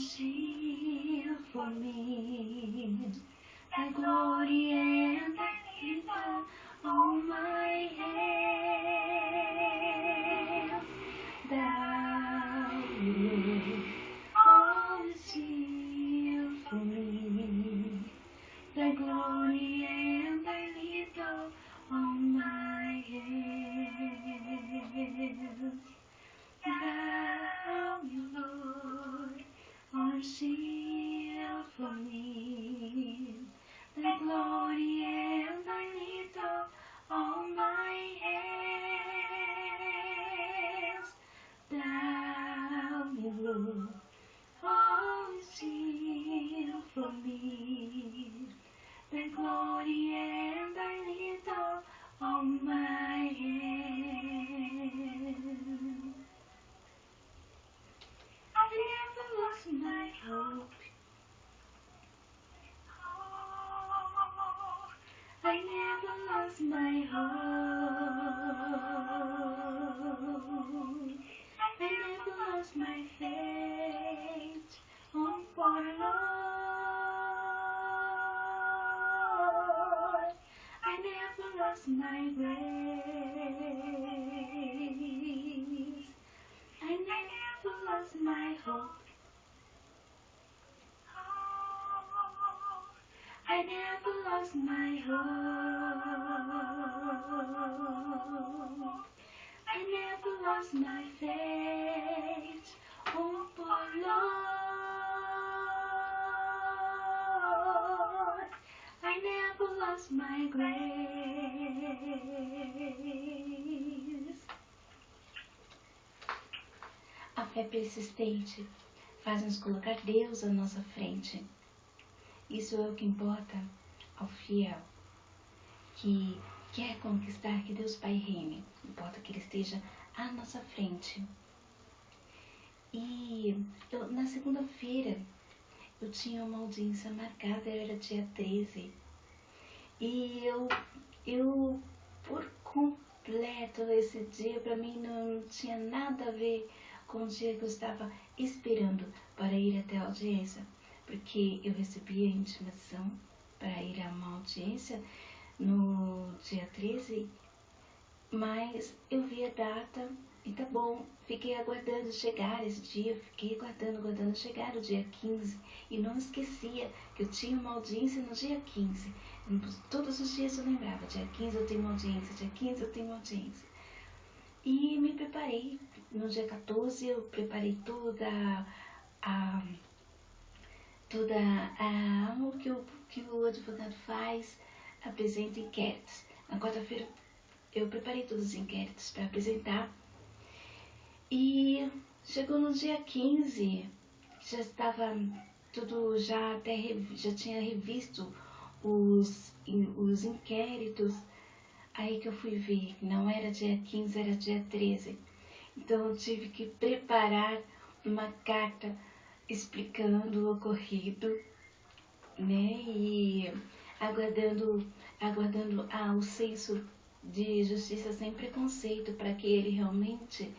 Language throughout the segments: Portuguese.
shield for me, thy glory and thy love on my head. Thou wilt always shield for me, thy glory and thy love on my head. Thou, Lord, art shield for me, thy glory and thy love on my head. Thou, Lord, always shield for me, thy glory and thy love on my head. I never lost my hope. I never lost my hope. I never lost my faith. Oh, for Lord, I never lost my grace. I never lost my hope. I never lost my hope. I never lost my faith. Oh, for Lord, I never lost my grace. A fé persistente faz-nos colocar Deus à nossa frente. Isso é o que importa ao fiel, que quer conquistar que Deus Pai reine. Importa que Ele esteja à nossa frente. E na segunda-feira, eu tinha uma audiência marcada, era dia 13. E eu por completo, esse dia para mim não tinha nada a ver com o dia que eu estava esperando para ir até a audiência. Porque eu recebi a intimação para ir a uma audiência no dia 13, mas eu vi a data e tá bom, fiquei aguardando chegar esse dia, fiquei aguardando chegar o dia 15 e não esquecia que eu tinha uma audiência no dia 15. Todos os dias eu lembrava, dia 15 eu tenho uma audiência, dia 15 eu tenho uma audiência. E me preparei, no dia 14 eu preparei toda o que o advogado faz, apresenta inquéritos. Na quarta-feira eu preparei todos os inquéritos para apresentar e chegou no dia 15, já estava tudo, já tinha revisto os inquéritos. Aí que eu fui ver, não era dia 15, era dia 13. Então eu tive que preparar uma carta explicando o ocorrido, né, e aguardando o senso de justiça sem preconceito para que ele realmente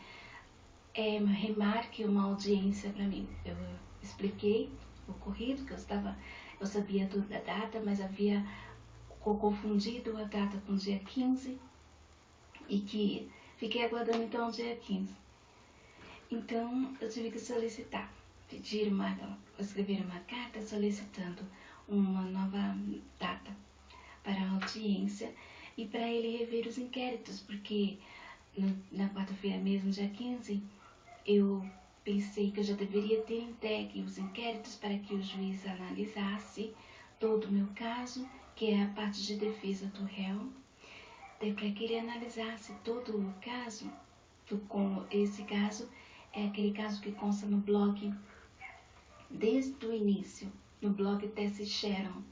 remarque uma audiência para mim. Eu expliquei o ocorrido, que eu sabia tudo da data, mas havia confundido a data com o dia 15 e que fiquei aguardando então o dia 15. Então eu tive que solicitar, escrever uma carta solicitando uma nova data para a audiência e para ele rever os inquéritos, porque na quarta-feira mesmo, dia 15, eu pensei que eu já deveria ter entregue os inquéritos para que o juiz analisasse todo o meu caso, que é a parte de defesa do réu, para que ele analisasse todo o caso. Com esse caso, é aquele caso que consta no blog desde o início, no blog Tessie Sharon,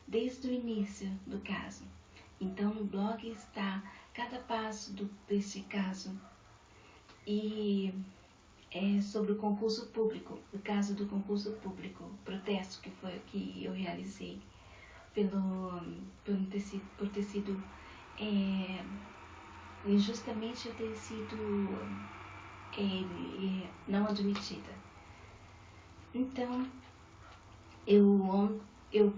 desde o início do caso. Então, no blog está cada passo desse caso. E é sobre o concurso público, o caso do concurso público, o protesto que foi que eu realizei por ter sido injustamente eu ter sido não admitida. Então, eu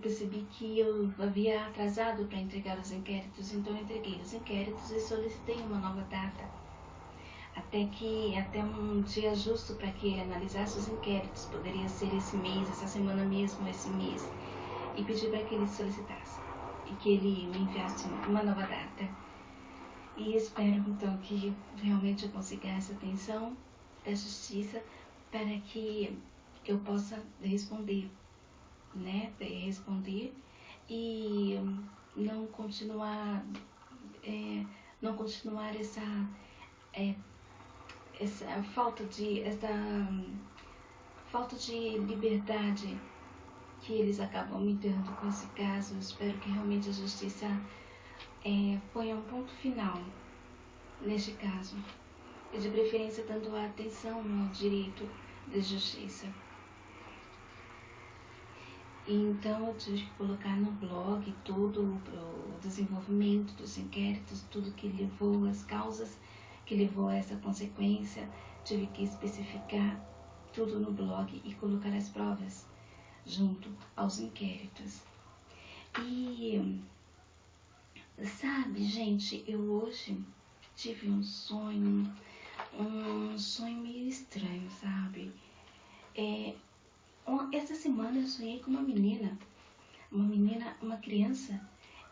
percebi que eu havia atrasado para entregar os inquéritos, então eu entreguei os inquéritos e solicitei uma nova data, até um dia justo para que ele analisasse os inquéritos, poderia ser esse mês, essa semana mesmo, esse mês, e pedi para que ele solicitasse e que ele me enviasse uma nova data. E espero então que realmente eu consiga essa atenção da justiça para que eu possa responder, né? Responder e não continuar, não continuar essa falta de liberdade que eles acabam me dando com esse caso. Eu espero que realmente a justiça ponha um ponto final neste caso, e de preferência dando atenção ao direito de justiça. Então eu tive que colocar no blog todo o desenvolvimento dos inquéritos, tudo que levou, as causas que levou a essa consequência. Tive que especificar tudo no blog e colocar as provas junto aos inquéritos. E sabe, gente, eu hoje tive um sonho meio estranho, sabe? Essa semana eu sonhei com uma criança.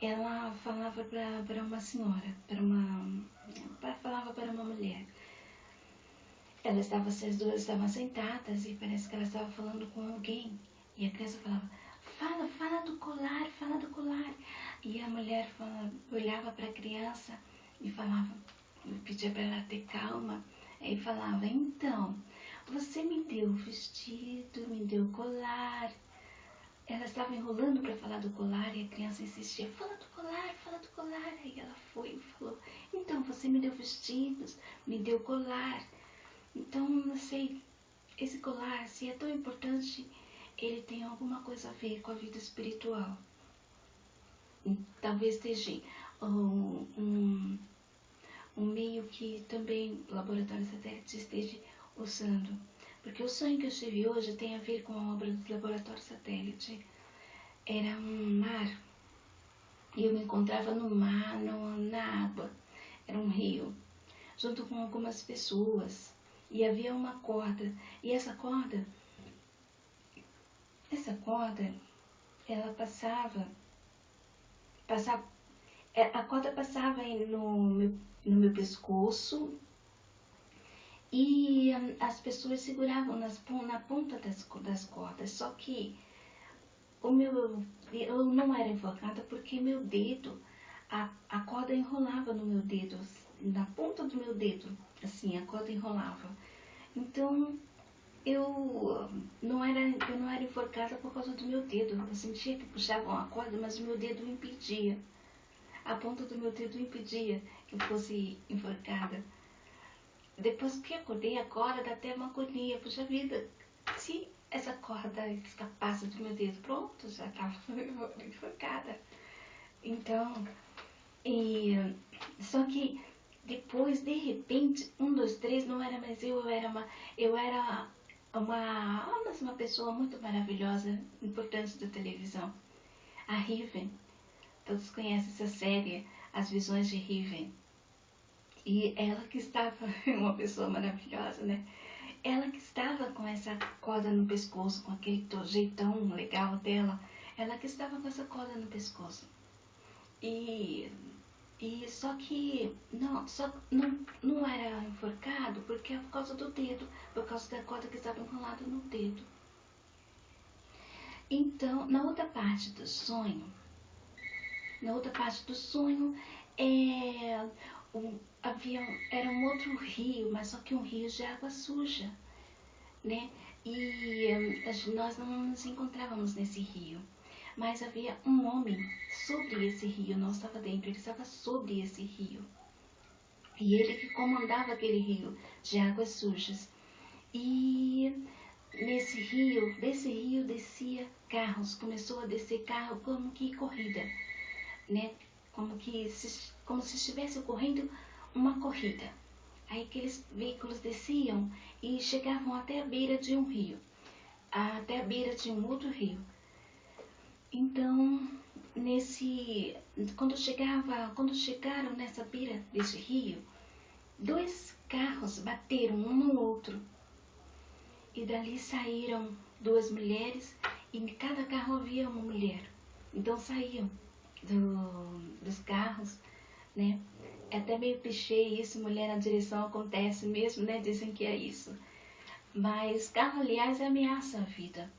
Ela falava para uma senhora, falava para uma mulher. As duas estavam sentadas e parece que ela estava falando com alguém. E a criança falava, fala do colar, fala do colar. E a mulher olhava para a criança e falava, pedia para ela ter calma. Aí falava, então, você me deu o vestido, me deu o colar. Ela estava enrolando para falar do colar e a criança insistia, fala do colar, fala do colar. Aí ela foi e falou, então, você me deu vestidos, me deu colar. Então, não sei, esse colar, se é tão importante, ele tem alguma coisa a ver com a vida espiritual. Talvez seja um meio que também o Laboratório Satélite esteja usando. Porque o sonho que eu tive hoje tem a ver com a obra do Laboratório Satélite. Era um mar, e eu me encontrava no mar, na água. Era um rio, junto com algumas pessoas. E havia uma corda. E essa corda, ela passava, a corda passava no meu pescoço e as pessoas seguravam na ponta das cordas. Só que eu não era enforcada porque meu dedo, a corda enrolava no meu dedo, na ponta do meu dedo, assim, a corda enrolava. Então, eu não era enforcada por causa do meu dedo. Eu sentia que puxavam a corda, mas o meu dedo impedia. A ponta do meu dedo impedia que eu fosse enforcada. Depois que acordei agora, dá até uma agonia. Puxa vida, se essa corda escapasse do meu dedo, pronto, já estava enforcada. Então, só que depois, de repente, 1, 2, 3, não era mais eu era uma pessoa muito maravilhosa, importante da televisão. A Riven. Todos conhecem essa série, As Visões de Riven. E ela que estava, uma pessoa maravilhosa, né? Ela que estava com essa corda no pescoço, com aquele jeitão legal dela. Ela que estava com essa corda no pescoço. E só que não era enforcado porque é por causa do dedo, por causa da corda que estava enrolada no dedo. Então, na outra parte do sonho, era um outro rio, mas só que um rio de água suja, né? E nós não nos encontrávamos nesse rio, mas havia um homem sobre esse rio, não estava dentro, ele estava sobre esse rio. E ele que comandava aquele rio de águas sujas. E desse rio descia carros, começou a descer carro como que corrida, né? Como se estivesse ocorrendo uma corrida. Aí aqueles veículos desciam e chegavam até a beira de um rio. até a beira de um outro rio. Então, quando chegaram nessa beira desse rio, 2 carros bateram um no outro. E dali saíram 2 mulheres, e em cada carro havia uma mulher. Então saíam dos carros, né? É até meio clichê isso, mulher na direção acontece mesmo, né? Dizem que é isso. Mas carro, aliás, ameaça a vida,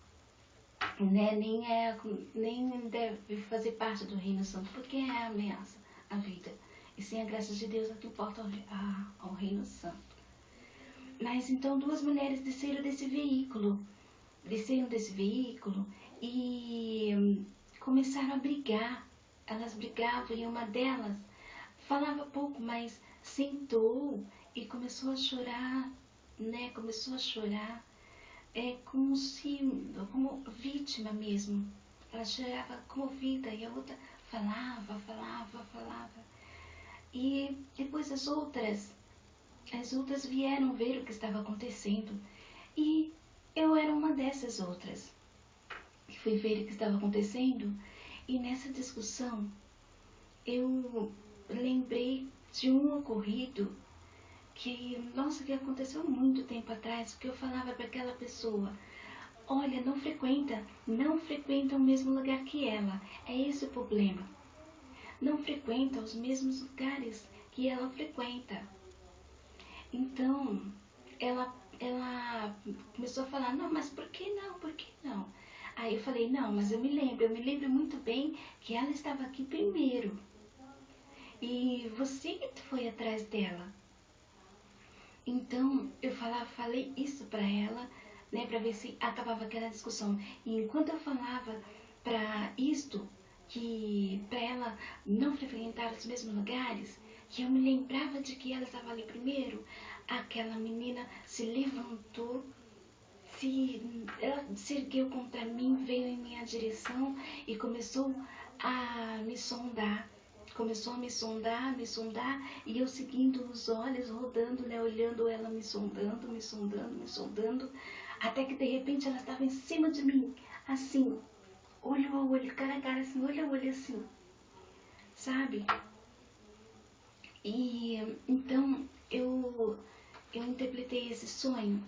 né? Nem deve fazer parte do Reino Santo, porque é ameaça a vida. E sem a graça de Deus é que importa ao Reino Santo. Mas então 2 mulheres desceram desse veículo e começaram a brigar. Elas brigavam e uma delas falava pouco, mas sentou e começou a chorar, né? Começou a chorar, como vítima mesmo. Ela chorava comovida e a outra falava. E depois as outras vieram ver o que estava acontecendo. E eu era uma dessas outras que fui ver o que estava acontecendo. E nessa discussão eu lembrei de um ocorrido que aconteceu há muito tempo atrás, que eu falava para aquela pessoa: olha, não frequenta o mesmo lugar que ela. É esse o problema. Não frequenta os mesmos lugares que ela frequenta. Então, ela começou a falar: não, mas por que não? Por que não? Aí eu falei: não, mas eu me lembro muito bem que ela estava aqui primeiro. E você que foi atrás dela. Então, eu falei isso para ela, né, para ver se acabava aquela discussão. E enquanto eu falava para isto, que para ela não frequentar os mesmos lugares, que eu me lembrava de que ela estava ali primeiro, aquela menina se levantou, ela se ergueu contra mim, veio em minha direção e começou a me sondar. Começou a me sondar, e eu seguindo os olhos, rodando, né, olhando ela me sondando, até que de repente ela estava em cima de mim, assim, olho a olho, cara a cara, assim, olho a olho, assim, sabe? E então eu interpretei esse sonho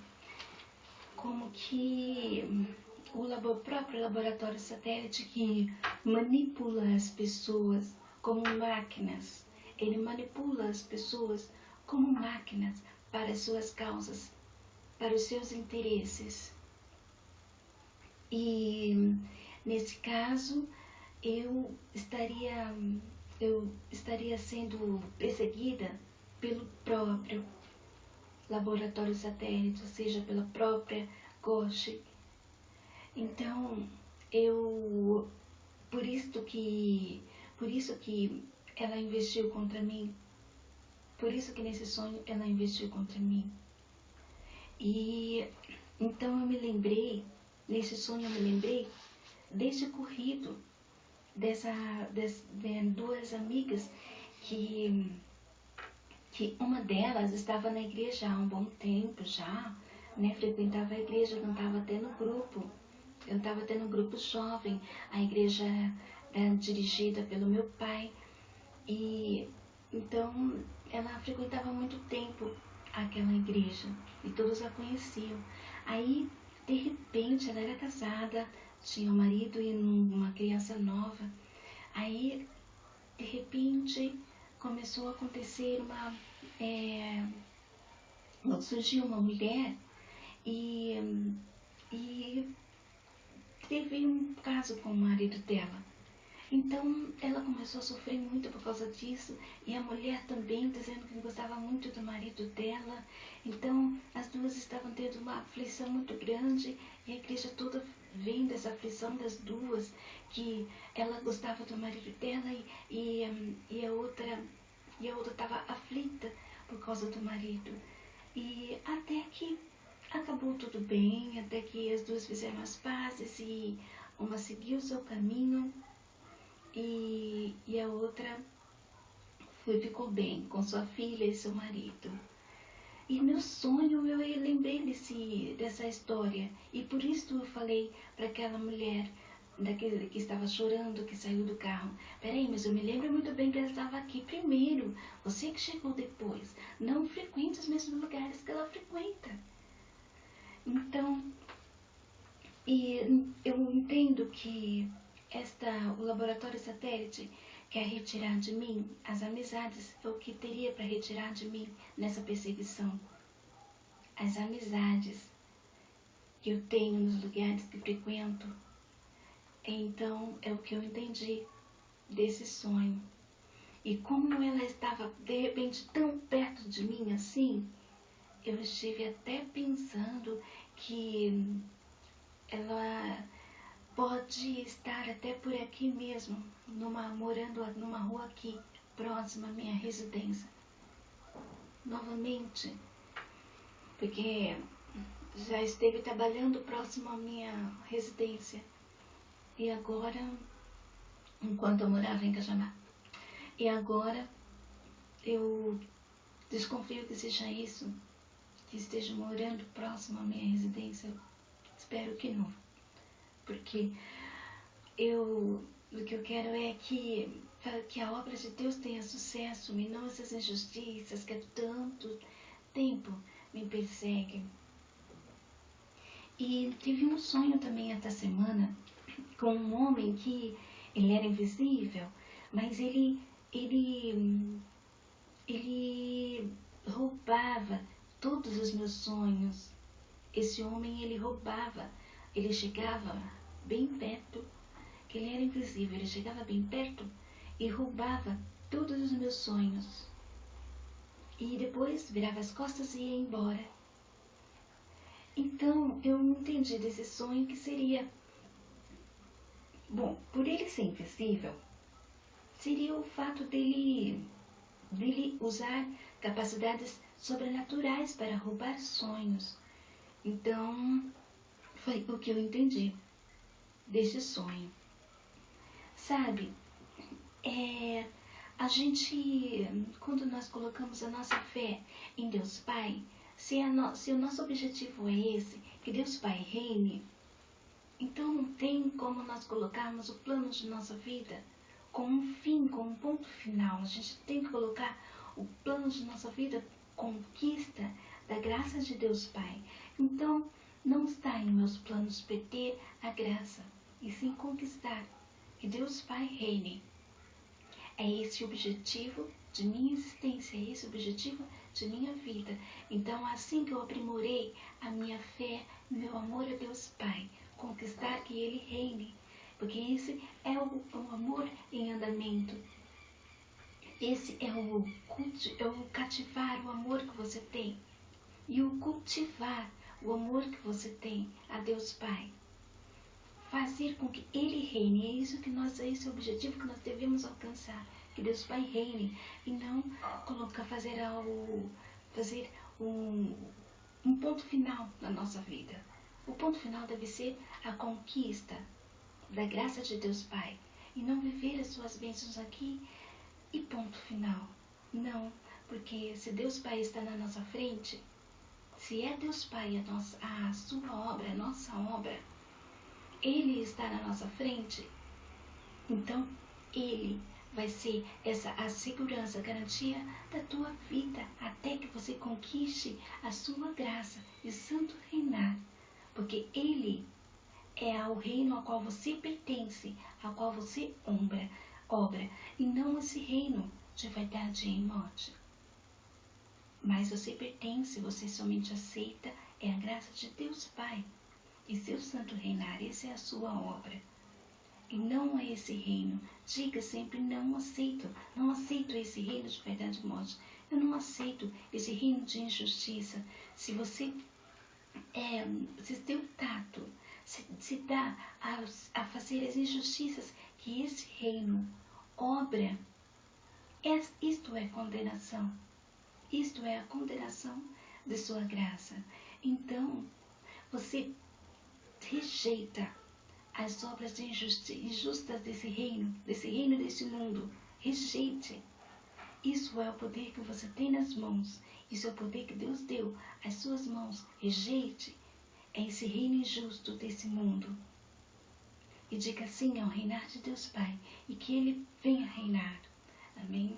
como que o próprio laboratório satélite que manipula as pessoas como máquinas. Ele manipula as pessoas como máquinas para as suas causas, para os seus interesses. E nesse caso, eu estaria sendo perseguida pelo próprio laboratório satélite, ou seja, pela própria Ghosh. Então, por isso que ela investiu contra mim, por isso que nesse sonho ela investiu contra mim. E então nesse sonho eu me lembrei desse ocorrido, de 2 amigas que uma delas estava na igreja há um bom tempo já, né, frequentava a igreja, não estava até no grupo. Eu estava tendo um grupo jovem, a igreja era dirigida pelo meu pai, e então ela frequentava há muito tempo aquela igreja, e todos a conheciam. Aí, de repente, ela era casada, tinha um marido e uma criança nova. Aí, de repente, começou a acontecer surgiu uma mulher e teve um caso com o marido dela. Então ela começou a sofrer muito por causa disso, e a mulher também, dizendo que gostava muito do marido dela. Então as duas estavam tendo uma aflição muito grande, e a igreja toda vendo essa aflição das duas, que ela gostava do marido dela e a outra estava aflita por causa do marido. E até que acabou tudo bem, até que as duas fizeram as pazes e uma seguiu o seu caminho e a outra ficou bem com sua filha e seu marido. E no sonho eu lembrei dessa história. E por isso eu falei para aquela mulher daquele que estava chorando, que saiu do carro. Peraí, mas eu me lembro muito bem que ela estava aqui primeiro. Você que chegou depois. Não frequenta os mesmos lugares que ela frequenta. Então, eu entendo que o laboratório satélite quer retirar de mim as amizades, é o que teria para retirar de mim nessa perseguição. As amizades que eu tenho nos lugares que frequento. Então, é o que eu entendi desse sonho. E como ela estava, de repente, tão perto de mim assim, eu estive até pensando que ela pode estar até por aqui mesmo, morando numa rua aqui, próxima à minha residência. Novamente, porque já esteve trabalhando próximo à minha residência. E agora, enquanto eu morava em Cajamar. E agora, eu desconfio que seja isso, que esteja morando próximo à minha residência. Espero que não. Porque o que eu quero é que a obra de Deus tenha sucesso e não essas injustiças que há tanto tempo me perseguem. E tive um sonho também esta semana com um homem que ele era invisível, mas ele roubava todos os meus sonhos. Esse homem, ele roubava, ele chegava bem perto, que ele era invisível, ele chegava bem perto e roubava todos os meus sonhos. E depois virava as costas e ia embora. Então, eu entendi desse sonho que seria... Bom, por ele ser invisível, seria o fato dele usar capacidades sobrenaturais para roubar sonhos. Então, foi o que eu entendi desse sonho. Sabe, a gente, quando nós colocamos a nossa fé em Deus Pai, se o nosso objetivo é esse, que Deus Pai reine, então não tem como nós colocarmos o plano de nossa vida com um fim, com um ponto final. A gente tem que colocar o plano de nossa vida, conquista da graça de Deus Pai. Então, não está em meus planos perder a graça, e sim conquistar, que Deus Pai reine. É esse o objetivo de minha existência, é esse o objetivo de minha vida. Então, assim que eu aprimorei a minha fé, meu amor a Deus Pai, conquistar que Ele reine, porque esse é o amor em andamento. Esse é o cativar o amor que você tem e o cultivar o amor que você tem a Deus Pai. Fazer com que Ele reine, é esse é o objetivo que nós devemos alcançar, que Deus Pai reine, e não fazer um ponto final na nossa vida. O ponto final deve ser a conquista da graça de Deus Pai, e não viver as suas bênçãos aqui e ponto final. Não, porque se Deus Pai está na nossa frente, se é Deus Pai a sua obra, a nossa obra, Ele está na nossa frente, então Ele vai ser a segurança, a garantia da tua vida, até que você conquiste a sua graça e o santo reinar, porque Ele é o reino ao qual você pertence, ao qual você obra, e não esse reino de vaidade e morte. Mas você pertence, você somente aceita, é a graça de Deus Pai e seu santo reinar, essa é a sua obra. E não é esse reino. Diga sempre, não aceito esse reino de vaidade e morte. Eu não aceito esse reino de injustiça. Se você se deu tato, se dá a fazer as injustiças que esse reino obra, isto é condenação. Isto é a condenação de sua graça. Então, você rejeita as obras injustas desse reino desse mundo. Rejeite. Isso é o poder que você tem nas mãos. Isso é o poder que Deus deu às suas mãos. Rejeite esse reino injusto desse mundo. E diga sim ao reinar de Deus Pai. E que Ele venha reinar. Amém?